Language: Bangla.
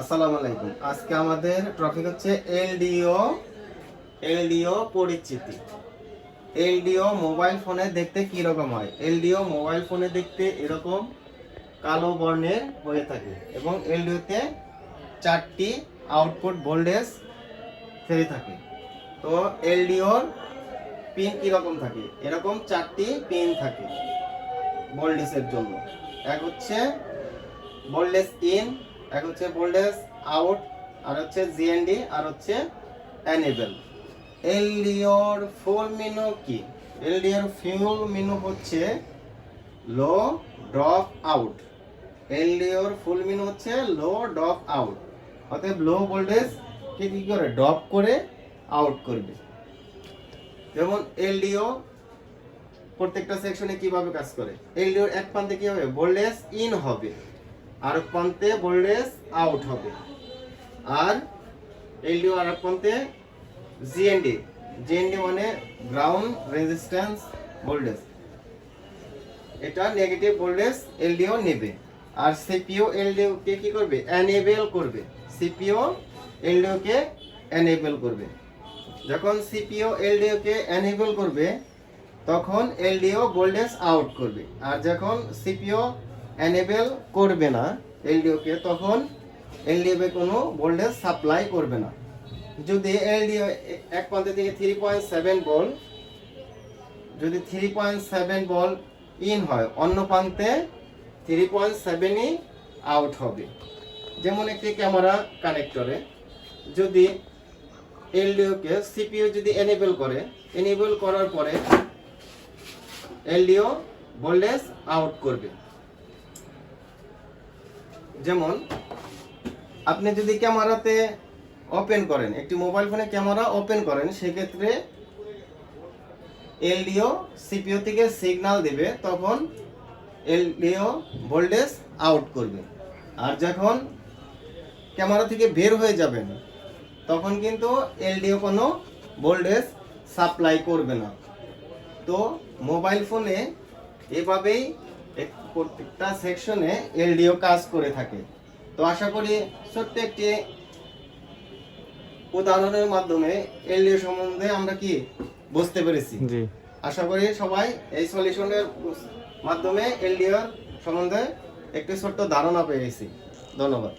আসসালামু আলাইকুম। আজকে আমাদের টপিক হচ্ছে এলডিও পরিচিতি। এলডিও মোবাইল ফোনে দেখতে কি রকম হয়? এলডিও মোবাইল ফোনে দেখতে এরকম কালো বর্ণের হয়ে থাকে এবং এলডিওতে 4টি আউটপুট ভোল্টেজ ফেলে থাকে। তো এলডিওর পিন কি রকম থাকে? এরকম 4টি পিন থাকে ভোল্টেজের জন্য। এক হচ্ছে ভোল্টেজ ইন, এক হচ্ছে ভোল্টেজ আউট, আর হচ্ছে জিএনডি, আর হচ্ছে এনেবল। এলডিওর ফুল মেনু কি? এলডিওর ফুল মেনু হচ্ছে লো ড্রপ আউট। এলডিওর ফুল মেনু হচ্ছে লো ড্রপ আউট, অতএব লো ভোল্টেজ কে কি করে ড্রপ করে আউট করবে। যেমন এলডিও প্রত্যেকটা সেকশনে কিভাবে কাজ করে? এলডিওর এক প্রান্তে কি হবে? ভোল্টেজ ইন হবে, আর প্রান্তে ভোল্টেজ আউট হবে। আর এলডিও আর প্রান্তে জিএনডি। জিএনডি মানে গ্রাউন্ড রেজিস্ট্যান্স ভোল্টেজ, এটা নেগেটিভ ভোল্টেজ এলডিও নেবে। আর সিপিইউ এলডিও কে কি করবে? এনেবল করবে। সিপিইউ এলডিও কে এনেবল করবে। যখন সিপিইউ এলডিও কে এনেবল করবে তখন এলডিও ভোল্টেজ আউট করবে। আর যখন সিপিইউ এনেবল করবে না এলডিও কে, তখন এলডিও কে কোনো ভোল্টেজ সাপ্লাই করবে না। যদি এলডিও এক প্রান্ত থেকে 3.7 ভোল্ট, যদি 3.7 ভোল্ট ইন হয়, অন্য প্রান্তে 3.7ই আউট হবে। যেমন একটি ক্যামেরা কানেক্টরে যদি এলডিও কে সিপিইউ যদি এনেবল করে, এনেবল করার পরে এলডিও ভোল্টেজ আউট করবে। যেমন আপনি যদি ক্যামেরাতে ওপেন করেন, একটি মোবাইল ফোনে ক্যামেরা ওপেন করেন, সেক্ষেত্রে এলডিও সিপিইউ থেকে সিগন্যাল দেবে, তখন এলডিও ভোল্টেজ আউট করবে। আর যখন ক্যামেরা থেকে বের হয়ে যাবেন তখন কিন্তু এলডিও কোনো ভোল্টেজ সাপ্লাই করবে না। তো মোবাইল ফোনে এভাবেই প্রত্যেকটা সেকশনে এলডিও কাজ করে থাকে। তো আশা করি ছোট্ট একটি উদাহরণের মাধ্যমে এলডিও সম্বন্ধে আমরা কি বুঝতে পেরেছি। আশা করি সবাই এই সলিউশনের মাধ্যমে এলডিও সম্বন্ধে একটি ছোট্ট ধারণা পেয়েছি। ধন্যবাদ।